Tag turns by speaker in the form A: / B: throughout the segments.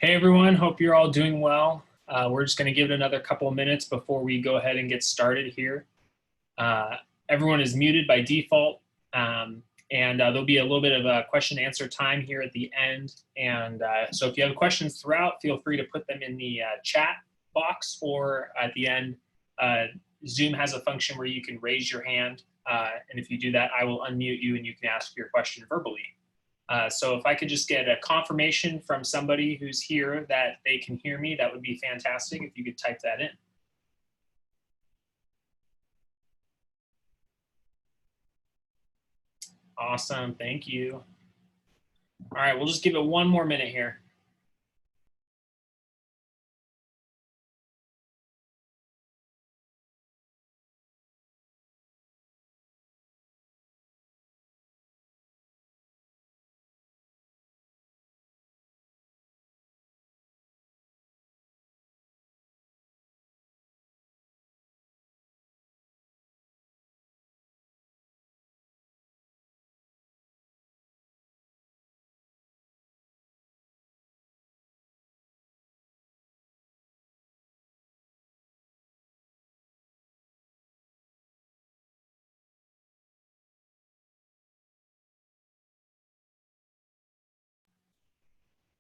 A: Hey everyone, hope you're all doing well. We're just going to give it another couple of minutes before we go ahead and get started here. Uh, Everyone is muted by default, and there'll be a little bit of a question and answer time here at the end. And so if you have questions throughout, feel free to put them in the chat box, or at the end, Zoom has a function where you can raise your hand. And if you do that, I will unmute you and you can ask your question verbally. So if I could just get a confirmation from somebody who's here that they can hear me, that would be fantastic if you could type that in. Awesome, thank you. All right, we'll just give it one more minute here.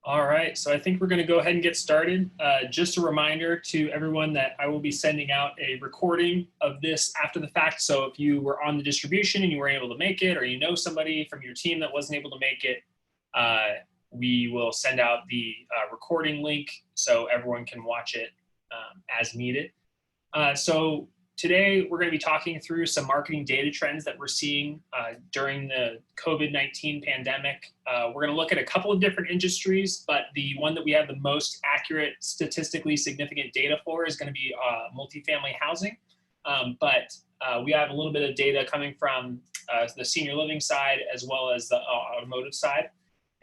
A: All right, so I think we're going to go ahead and get started. Just a reminder to everyone that I will be sending out a recording of this after the fact. So if you were on the distribution and you weren't able to make it, or you know somebody from your team that wasn't able to make it, we will send out the recording link so everyone can watch it as needed. So today we're going to be talking through some marketing data trends that we're seeing during the COVID-19 pandemic. We're going to look at a couple of different industries, but the one that we have the most accurate, statistically significant data for is going to be multifamily housing. But we have a little bit of data coming from the senior living side as well as the automotive side.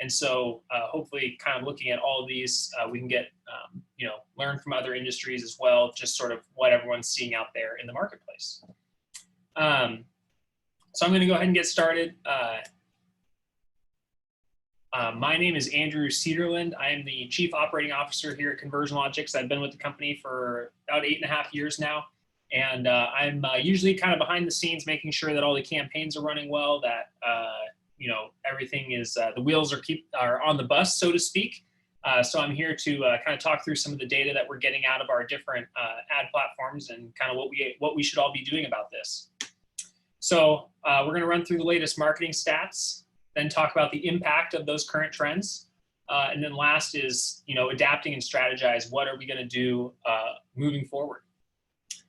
A: And so hopefully kind of looking at all of these, we can get, learn from other industries as well, just sort of what everyone's seeing out there in the marketplace. So I'm going to go ahead and get started. My name is Andrew Cederland. I am the Chief Operating Officer here at Conversion Logics. I've been with the company for about 8.5 years now. And I'm usually kind of behind the scenes, making sure that all the campaigns are running well, that everything is, the wheels are on the bus, so to speak. So I'm here to kind of talk through some of the data that we're getting out of our different ad platforms and kind of what we should all be doing about this. So we're going to run through the latest marketing stats, then talk about the impact of those current trends. And then last is, adapting and strategize. What are we going to do moving forward?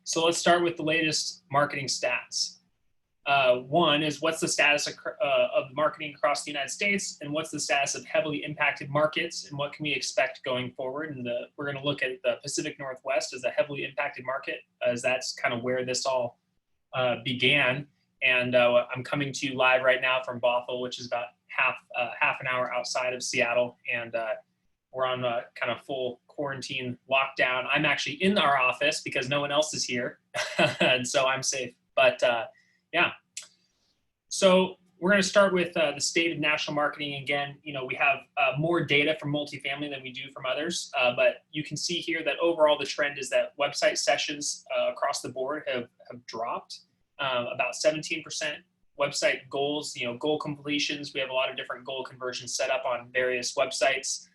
A: So let's start with the latest marketing stats. One is, what's the status of marketing across the United States, and what's the status of heavily impacted markets, and what can we expect going forward? And we're going to look at the Pacific Northwest as a heavily impacted market, as that's kind of where this all began. And I'm coming to you live right now from Bothell, which is about half an hour outside of Seattle, and we're on a kind of full quarantine lockdown. I'm actually in our office because no one else is here, and so I'm safe. But yeah, so we're going to start with the state of national marketing. Again, we have more data from multifamily than we do from others, but you can see here that overall the trend is that website sessions across the board have dropped about 17%. Website goals, goal completions, we have a lot of different goal conversions set up on various websites.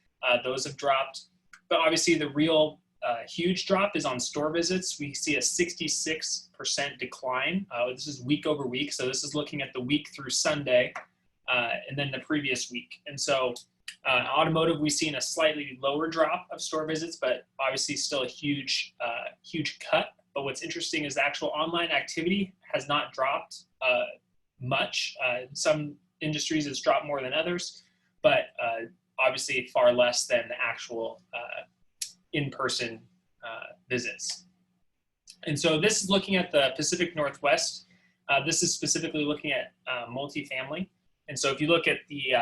A: Those have dropped, but obviously the real huge drop is on store visits. We see a 66% decline. This is week over week. So this is looking at the week through Sunday and then the previous week. And so automotive, we've seen a slightly lower drop of store visits, but obviously still a huge cut. But what's interesting is the actual online activity has not dropped much. In some industries it's dropped more than others, but obviously far less than the actual in-person visits. And so this is looking at the Pacific Northwest. This is specifically looking at multifamily. And so if you look at the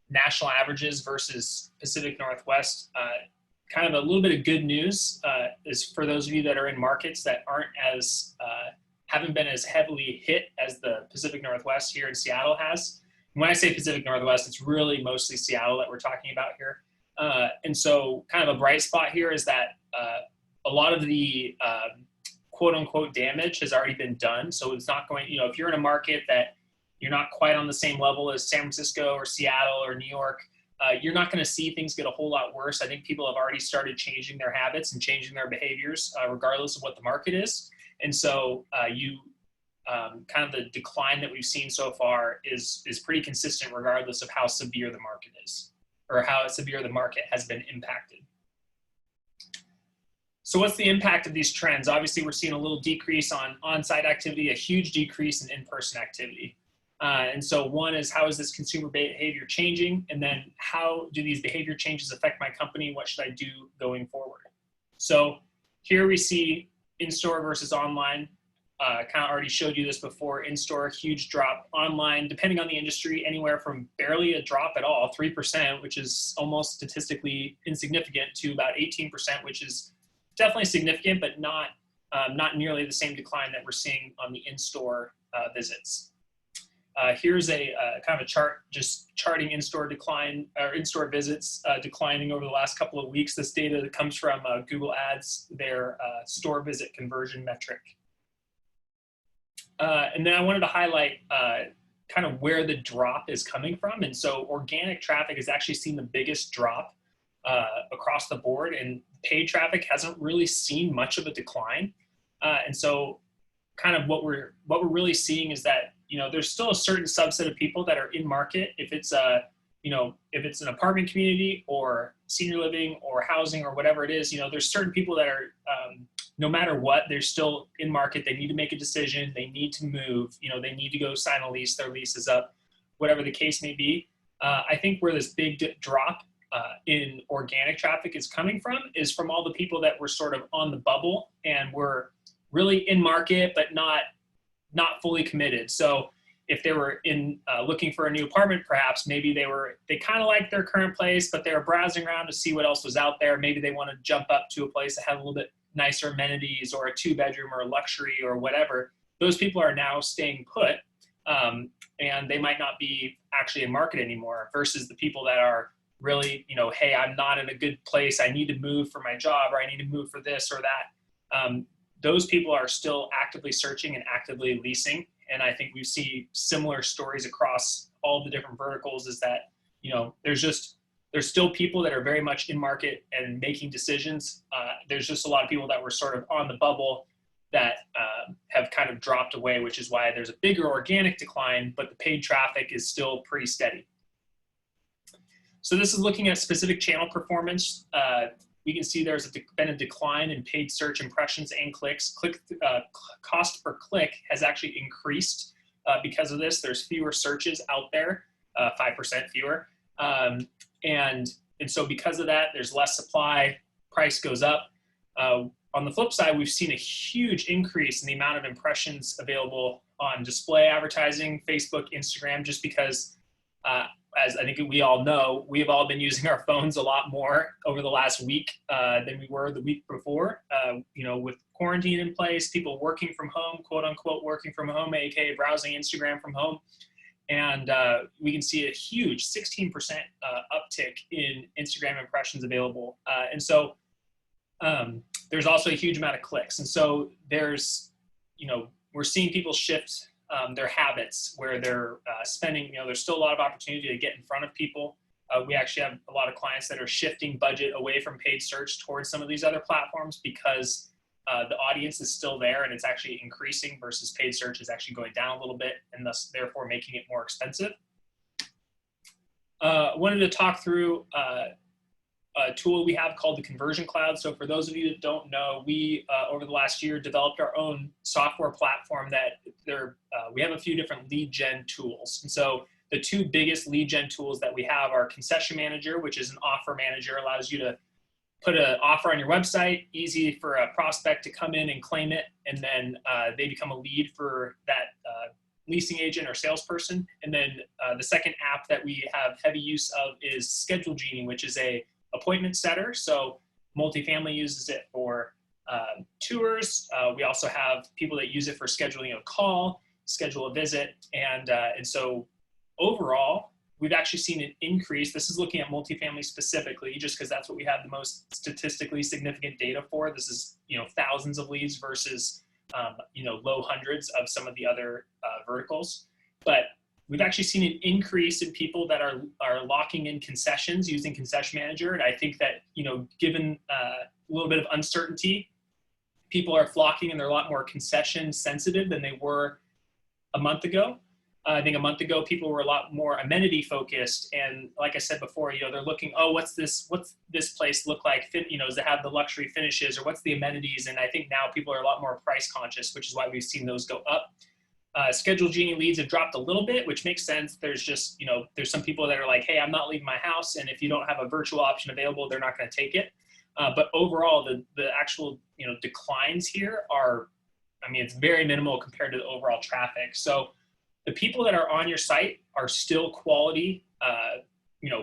A: national averages versus Pacific Northwest, kind of a little bit of good news is for those of you that are in markets that haven't been as heavily hit as the Pacific Northwest here in Seattle has. And when I say Pacific Northwest, it's really mostly Seattle that we're talking about here. And so kind of a bright spot here is that a lot of the quote unquote damage has already been done. So it's not going, if you're in a market that you're not quite on the same level as San Francisco or Seattle or New York, you're not going to see things get a whole lot worse. I think people have already started changing their habits and changing their behaviors, regardless of what the market is. And so kind of the decline that we've seen so far is pretty consistent regardless of how severe the market is or how severe the market has been impacted. So what's the impact of these trends? Obviously, we're seeing a little decrease on-site activity, a huge decrease in in-person activity. And so one is, how is this consumer behavior changing? And then how do these behavior changes affect my company? What should I do going forward? So here we see in-store versus online. Kind of already showed you this before. In-store, huge drop. Online, depending on the industry, anywhere from barely a drop at all, 3%, which is almost statistically insignificant, to about 18%, which is definitely significant, but not nearly the same decline that we're seeing on the in-store visits. Here's a kind of a chart just charting in-store decline or in-store visits declining over the last couple of weeks. This data comes from Google Ads, their store visit conversion metric. And then I wanted to highlight kind of where the drop is coming from. And so organic traffic has actually seen the biggest drop across the board, and paid traffic hasn't really seen much of a decline. And so kind of what we're really seeing is that, there's still a certain subset of people that are in market. If it's if it's an apartment community or senior living or housing or whatever it is, there's certain people that are, no matter what, they're still in market. They need to make a decision. They need to move. They need to go sign a lease. Their lease is up, whatever the case may be. I think where this big drop in organic traffic is coming from is from all the people that were sort of on the bubble and were really in market, but not fully committed. So if they were looking for a new apartment, perhaps maybe they kind of liked their current place, but they were browsing around to see what else was out there. Maybe they want to jump up to a place that had a little bit nicer amenities or a 2-bedroom or a luxury or whatever. Those people are now staying put, and they might not be actually in market anymore, versus the people that are really, hey, I'm not in a good place. I need to move for my job, or I need to move for this or that. Those people are still actively searching and actively leasing. And I think we see similar stories across all the different verticals, is that, there's still people that are very much in market and making decisions. There's just a lot of people that were sort of on the bubble that have kind of dropped away, which is why there's a bigger organic decline, but the paid traffic is still pretty steady. So this is looking at specific channel performance. We can see there's been a decline in paid search impressions and clicks. Cost per click has actually increased because of this. There's fewer searches out there, 5% fewer. And so because of that, there's less supply, price goes up. On the flip side, we've seen a huge increase in the amount of impressions available on display advertising, Facebook, Instagram, just because as I think we all know, we've all been using our phones a lot more over the last week than we were the week before. With quarantine in place, people working from home, quote unquote, working from home, aka browsing Instagram from home. And we can see a huge 16% uptick in Instagram impressions available. And so there's also a huge amount of clicks. And so there's, we're seeing people shift their habits where they're spending, there's still a lot of opportunity to get in front of people. We actually have a lot of clients that are shifting budget away from paid search towards some of these other platforms because the audience is still there and it's actually increasing, versus paid search is actually going down a little bit and thus therefore making it more expensive. Wanted to talk through a tool we have called the Conversion Cloud. So for those of you that don't know, we over the last year developed our own software platform that we have a few different lead gen tools. And so the two biggest lead gen tools that we have are Concession Manager, which is an offer manager, allows you to put an offer on your website, easy for a prospect to come in and claim it, and then they become a lead for that leasing agent or salesperson. And then the second app that we have heavy use of is Schedule Genie, which is a appointment setter. So multifamily uses it for tours. We also have people that use it for scheduling a call, schedule a visit. And so overall, we've actually seen an increase. This is looking at multifamily specifically, just because that's what we have the most statistically significant data for. This is, thousands of leads versus, low hundreds of some of the other verticals. But we've actually seen an increase in people that are locking in concessions using Concession Manager. And I think that, given a little bit of uncertainty, people are flocking and they're a lot more concession sensitive than they were a month ago. I think a month ago, people were a lot more amenity focused. And like I said before, they're looking, oh, what's this place look like? Does it have the luxury finishes, or what's the amenities? And I think now people are a lot more price conscious, which is why we've seen those go up. Scheduled Genie leads have dropped a little bit, which makes sense. There's just, there's some people that are like, hey, I'm not leaving my house. And if you don't have a virtual option available, they're not going to take it. But overall, the actual, declines here are, it's very minimal compared to the overall traffic. So the people that are on your site are still quality,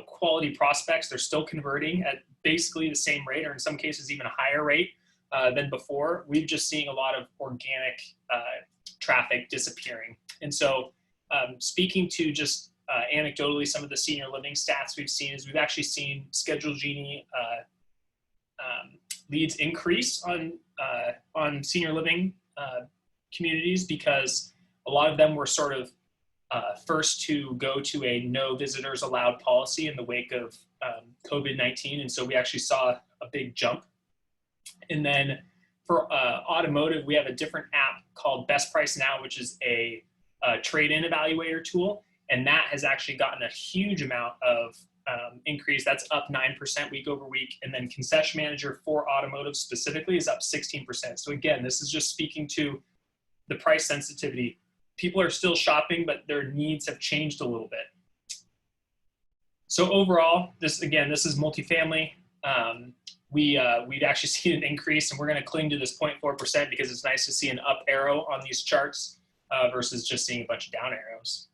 A: quality prospects. They're still converting at basically the same rate, or in some cases even a higher rate than before. We've just seeing a lot of organic traffic disappearing. And so speaking to just anecdotally some of the senior living stats we've seen is we've actually seen Scheduled Genie leads increase on senior living communities, because a lot of them were sort of first to go to a no visitors allowed policy in the wake of COVID-19. And so we actually saw a big jump. And then for automotive, we have a different app called Best Price Now, which is a trade-in evaluator tool. And that has actually gotten a huge amount of increase. That's up 9% week over week. And then Concession Manager for automotive specifically is up 16%. So again, this is just speaking to the price sensitivity. People are still shopping, but their needs have changed a little bit. So overall, this is multifamily. We'd actually seen an increase, and we're going to cling to this 0.4% because it's nice to see an up arrow on these charts versus just seeing a bunch of down arrows.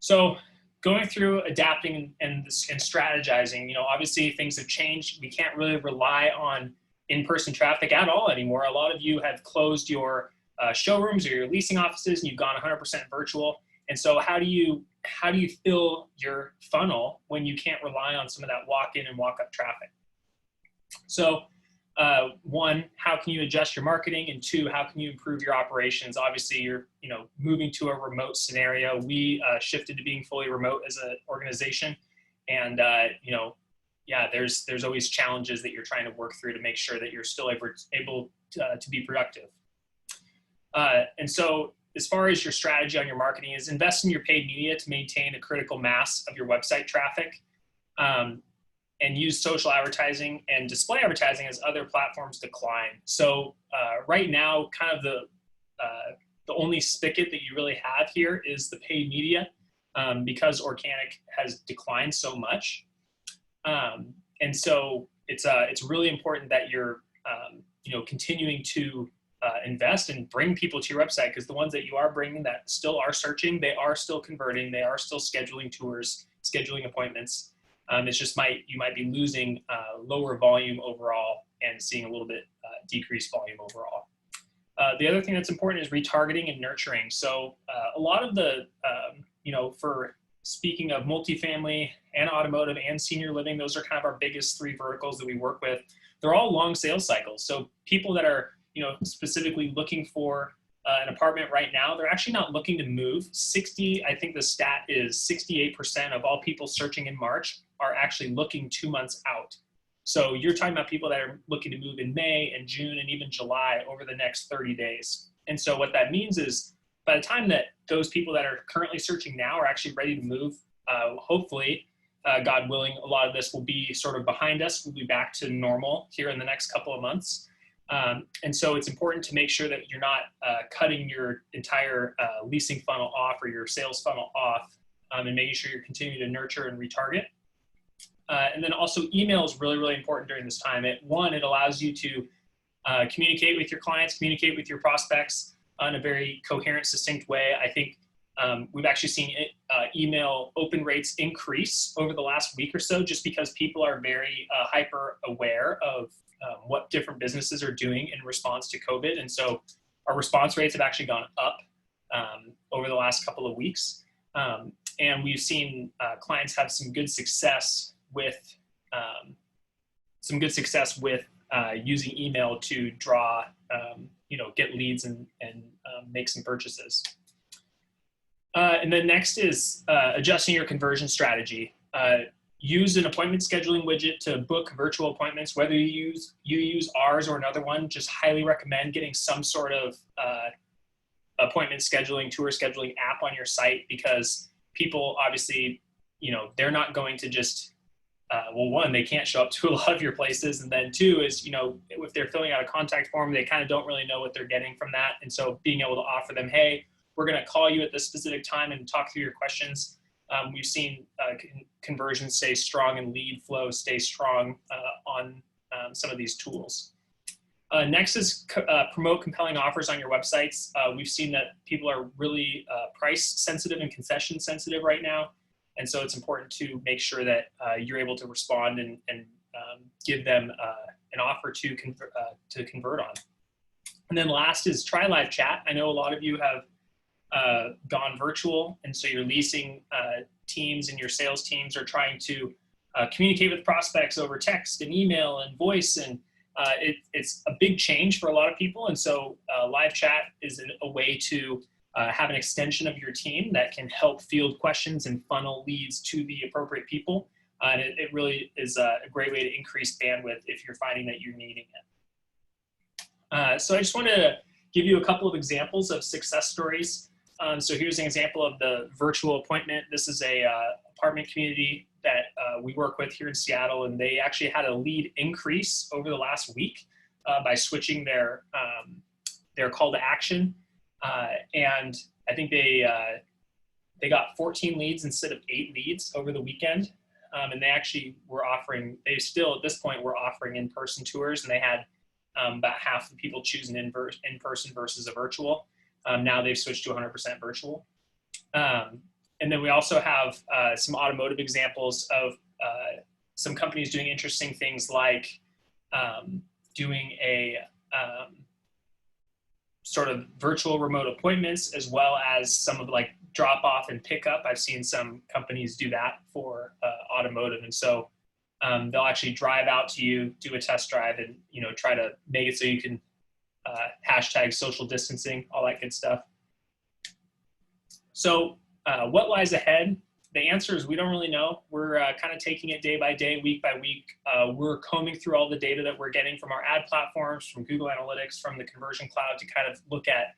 A: So going through adapting and strategizing, obviously things have changed. We can't really rely on in-person traffic at all anymore. A lot of you have closed your showrooms or your leasing offices, and you've gone 100% virtual. And so how do you fill your funnel when you can't rely on some of that walk-in and walk-up traffic? So one, how can you adjust your marketing? And two, how can you improve your operations? Obviously, you're moving to a remote scenario. We shifted to being fully remote as an organization, and there's always challenges that you're trying to work through to make sure that you're still able to be productive. And so as far as your strategy on your marketing is invest in your paid media to maintain a critical mass of your website traffic, and use social advertising and display advertising as other platforms decline. So right now, kind of the only spigot that you really have here is the paid media, because organic has declined so much. And so it's really important that you're continuing to invest and bring people to your website, because the ones that you are bringing that still are searching, they are still converting, they are still scheduling tours, scheduling appointments. It's just you might be losing lower volume overall and seeing a little bit decreased volume overall. The other thing that's important is retargeting and nurturing. So a lot of the, for speaking of multifamily and automotive and senior living, those are kind of our biggest three verticals that we work with. They're all long sales cycles. So people that are specifically looking for an apartment right now, they're actually not looking to move. I think the stat is 68% of all people searching in March are actually looking 2 months out. So you're talking about people that are looking to move in May and June and even July over the next 30 days. And so what that means is by the time that those people that are currently searching now are actually ready to move, hopefully, God willing, a lot of this will be sort of behind us. We'll be back to normal here in the next couple of months. And so it's important to make sure that you're not cutting your entire leasing funnel off or your sales funnel off, and making sure you're continuing to nurture and retarget. And then also email is really, really important during this time. It allows you to communicate with your clients, communicate with your prospects in a very coherent, succinct way. I think we've actually seen email open rates increase over the last week or so, just because people are very hyper aware of what different businesses are doing in response to COVID. And so our response rates have actually gone up over the last couple of weeks. And we've seen clients have some good success with using email to draw, get leads and make some purchases. And then next is adjusting your conversion strategy. Use an appointment scheduling widget to book virtual appointments. Whether you use ours or another one, just highly recommend getting some sort of appointment scheduling, tour scheduling app on your site, because people obviously, they're not going to just, well, one, they can't show up to a lot of your places. And then two is, if they're filling out a contact form, they kind of don't really know what they're getting from that. And so being able to offer them, hey, we're going to call you at this specific time and talk through your questions. We've seen conversions stay strong and lead flow stay strong on some of these tools. Next is promote compelling offers on your websites. We've seen that people are really price sensitive and concession sensitive right now. And so it's important to make sure that you're able to respond and give them an offer to convert on. And then last is try live chat. I know a lot of you have gone virtual, and so your leasing teams and your sales teams are trying to communicate with prospects over text and email and voice, and it's a big change for a lot of people. And so live chat is a way to have an extension of your team that can help field questions and funnel leads to the appropriate people. And it really is a great way to increase bandwidth if you're finding that you're needing it. So I just wanted to give you a couple of examples of success stories. So here's an example of the virtual appointment. This is a apartment community that we work with here in Seattle, and they actually had a lead increase over the last week by switching their call to action. And I think they got 14 leads instead of 8 leads over the weekend. And they actually were they still at this point were offering in-person tours, and they had about half the people choosing in-person versus a virtual. Now they've switched to 100% virtual. And then we also have some automotive examples of some companies doing interesting things like doing a sort of virtual remote appointments, as well as some of like drop off and pickup. I've seen some companies do that for automotive. And so they'll actually drive out to you, do a test drive, and try to make it so you can hashtag social distancing, all that good stuff. So what lies ahead? The answer is we don't really know. We're kind of taking it day by day, week by week. We're combing through all the data that we're getting from our ad platforms, from Google Analytics, from the Conversion Cloud, to kind of look at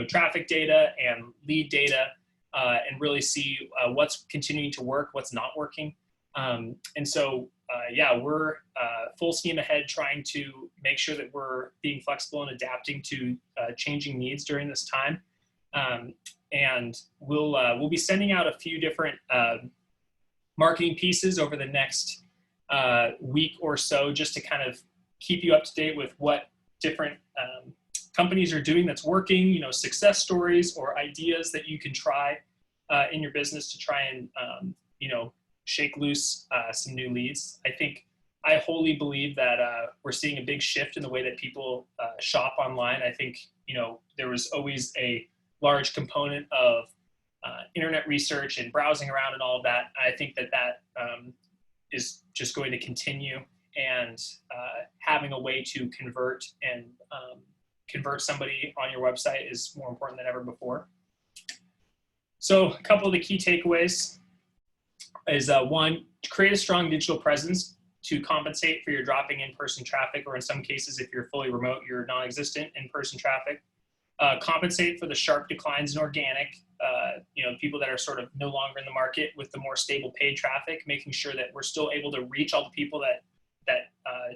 A: traffic data and lead data and really see what's continuing to work, what's not working. And so yeah, we're full steam ahead trying to make sure that we're being flexible and adapting to changing needs during this time. And we'll be sending out a few different marketing pieces over the next week or so, just to kind of keep you up to date with what different companies are doing that's working, success stories or ideas that you can try in your business to try and shake loose some new leads. I wholly believe that we're seeing a big shift in the way that people shop online. I think, there was always a large component of internet research and browsing around and all of that. I think that is just going to continue, and having a way to convert somebody on your website is more important than ever before. So a couple of the key takeaways is one, create a strong digital presence to compensate for your dropping in-person traffic, or in some cases, if you're fully remote, your non-existent in-person traffic. Compensate for the sharp declines in organic, people that are sort of no longer in the market, with the more stable paid traffic, making sure that we're still able to reach all the people that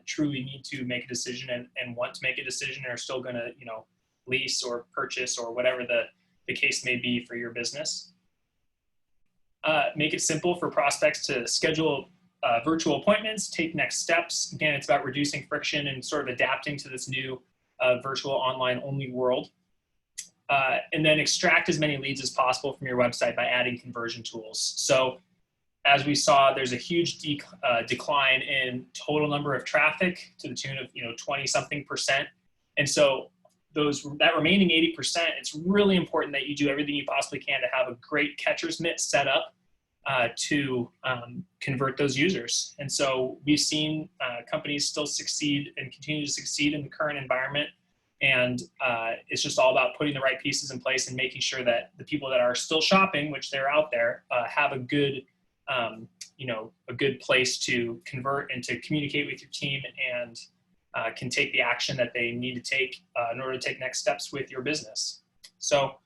A: truly need to make a decision and want to make a decision and are still going to, lease or purchase or whatever the case may be for your business. Make it simple for prospects to schedule virtual appointments, take next steps. Again, it's about reducing friction and sort of adapting to this new virtual online only world. And then extract as many leads as possible from your website by adding conversion tools. So as we saw, there's a huge decline in total number of traffic to the tune of 20-something%. And so that remaining 80%, it's really important that you do everything you possibly can to have a great catcher's mitt set up to convert those users. And so we've seen companies still succeed and continue to succeed in the current environment. And it's just all about putting the right pieces in place and making sure that the people that are still shopping, which they're out there, have a good, a good place to convert and to communicate with your team, and can take the action that they need to take in order to take next steps with your business. So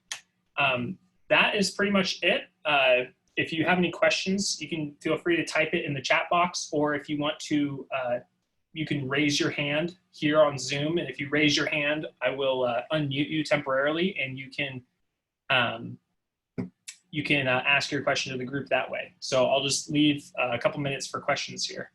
A: that is pretty much it. If you have any questions, you can feel free to type it in the chat box, or if you want to, you can raise your hand here on Zoom. And if you raise your hand, I will unmute you temporarily, and you can ask your question to the group that way. So I'll just leave a couple minutes for questions here.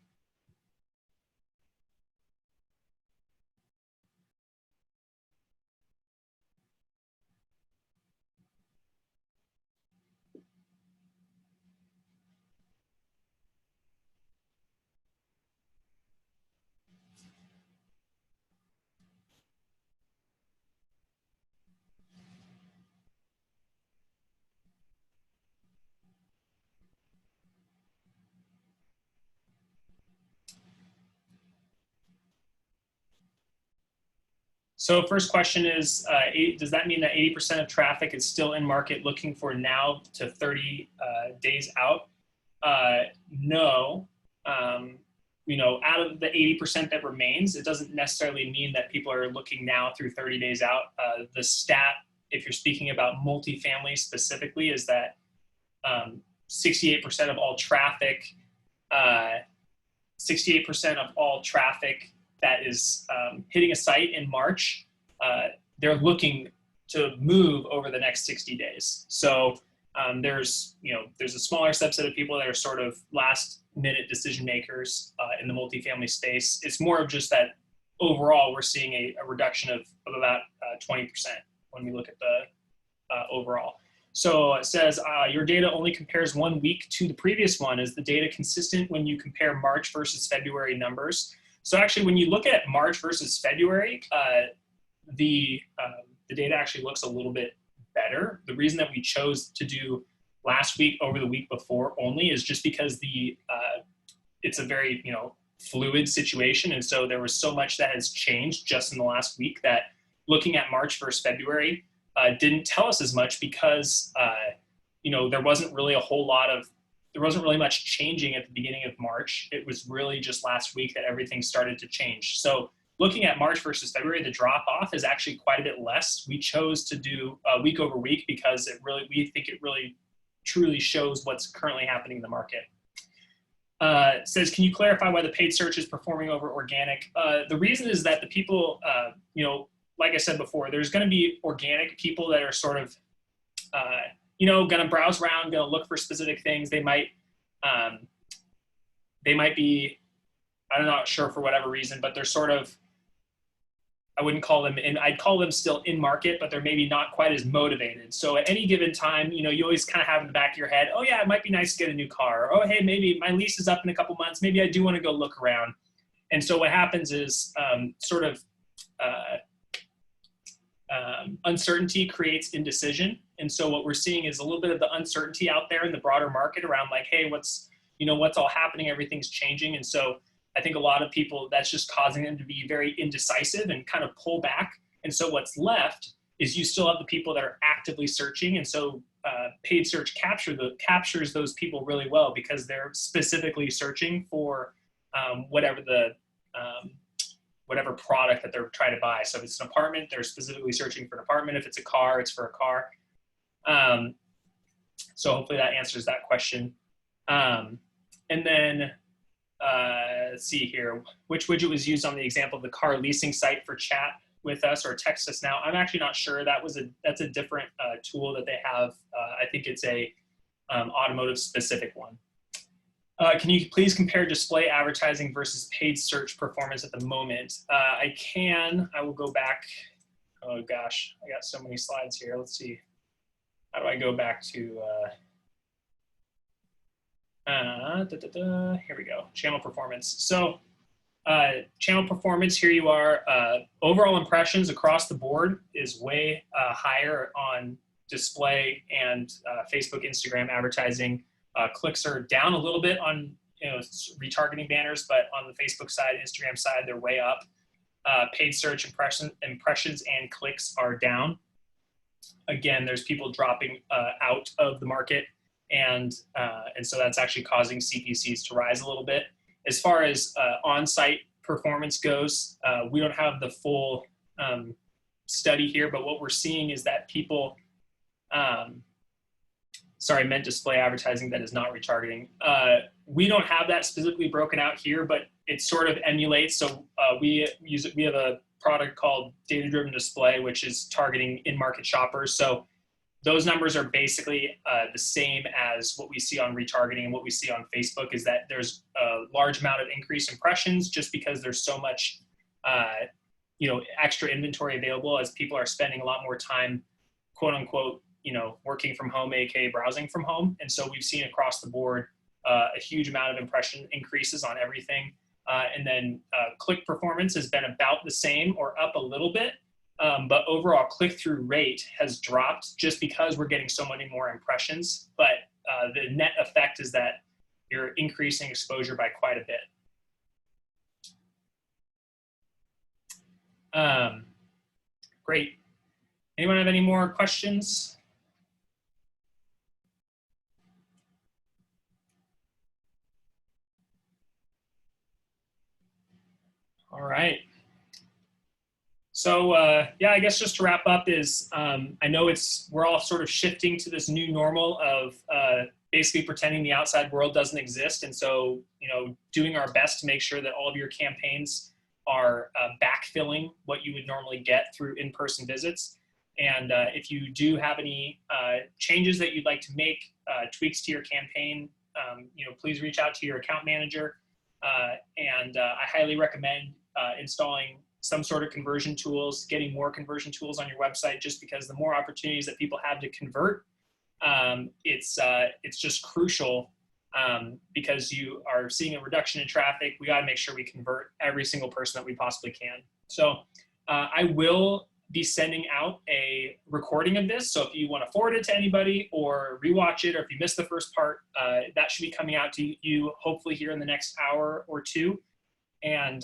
A: So first question is, does that mean that 80% of traffic is still in market looking for now to 30 days out? No. Out of the 80% that remains, it doesn't necessarily mean that people are looking now through 30 days out. The stat, if you're speaking about multifamily specifically, is that 68% of all traffic, 68% of all traffic that is hitting a site in March, they're looking to move over the next 60 days. So there's a smaller subset of people that are sort of last minute decision makers in the multifamily space. It's more of just that overall we're seeing a reduction of about 20% when we look at the overall. So it says your data only compares 1 week to the previous one. Is the data consistent when you compare March versus February numbers? So actually, when you look at March versus February, the data actually looks a little bit better. The reason that we chose to do last week over the week before only is just because it's a very fluid situation, and so there was so much that has changed just in the last week that looking at March versus February didn't tell us as much, because there wasn't really much changing at the beginning of March. It was really just last week that everything started to change. So looking at March versus February, the drop off is actually quite a bit less. We chose to do week over week because we think it really truly shows what's currently happening in the market. It says, can you clarify why the paid search is performing over organic? The reason is that the people, like I said before, there's going to be organic people that are sort of, going to browse around, going to look for specific things. They might be, I'm not sure for whatever reason, but they're sort of, I wouldn't call them I'd call them still in market, but they're maybe not quite as motivated. So at any given time, you always kind of have in the back of your head, oh yeah, it might be nice to get a new car. Or, oh, hey, maybe my lease is up in a couple months. Maybe I do want to go look around. And so what happens is uncertainty creates indecision. And so what we're seeing is a little bit of the uncertainty out there in the broader market around like, hey, what's all happening? Everything's changing. And so I think a lot of people, that's just causing them to be very indecisive and kind of pull back. And so what's left is you still have the people that are actively searching. And so paid search captures those people really well, because they're specifically searching for whatever product that they're trying to buy. So if it's an apartment, they're specifically searching for an apartment. If it's a car, it's for a car. So hopefully that answers that question. And then let's see here. Which widget was used on the example of the car leasing site for chat with us or text us now? I'm actually not sure. That's a different tool that they have. I think it's a automotive specific one. Can you please compare display advertising versus paid search performance at the moment? I can. I will go back. Oh gosh, I got so many slides here. Let's see. How do I go back to? Here we go. Channel performance. So Channel performance, here you are. Overall impressions across the board is way higher on display and Facebook, Instagram advertising. Clicks are down a little bit on retargeting banners, but on the Facebook side, Instagram side, they're way up. Paid search impressions and clicks are down. Again, there's people dropping out of the market, and so that's actually causing CPCs to rise a little bit. As far as on-site performance goes, we don't have the full study here, but what we're seeing is that people, sorry, I meant display advertising, that is not retargeting. We don't have that specifically broken out here, but it sort of emulates. So we have a product called data-driven display, which is targeting in-market shoppers. So those numbers are basically the same as what we see on retargeting, and what we see on Facebook is that there's a large amount of increased impressions just because there's so much extra inventory available as people are spending a lot more time, quote unquote, working from home, aka browsing from home. And so we've seen across the board a huge amount of impression increases on everything. And then click performance has been about the same or up a little bit. But overall click-through rate has dropped just because we're getting so many more impressions. But the net effect is that you're increasing exposure by quite a bit. Great. Anyone have any more questions? All right. So yeah, I guess just to wrap up is, I know we're all sort of shifting to this new normal of basically pretending the outside world doesn't exist. And so, doing our best to make sure that all of your campaigns are backfilling what you would normally get through in-person visits. And if you do have any changes that you'd like to make, tweaks to your campaign, please reach out to your account manager. And I highly recommend installing some sort of conversion tools, getting more conversion tools on your website, just because the more opportunities that people have to convert, it's just crucial, because you are seeing a reduction in traffic. We got to make sure we convert every single person that we possibly can. So I will be sending out a recording of this. So if you want to forward it to anybody or rewatch it, or if you missed the first part, that should be coming out to you hopefully here in the next hour or two. And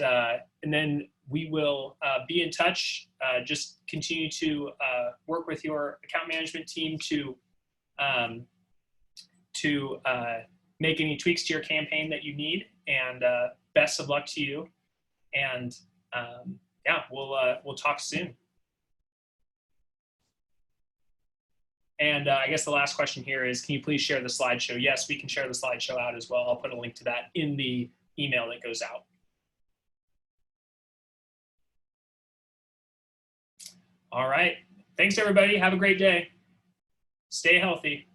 A: then we will be in touch. Just continue to work with your account management team to make any tweaks to your campaign that you need. And best of luck to you. And yeah, we'll talk soon. And I guess the last question here is, can you please share the slideshow? Yes, we can share the slideshow out as well. I'll put a link to that in the email that goes out. All right. Thanks, everybody. Have a great day. Stay healthy.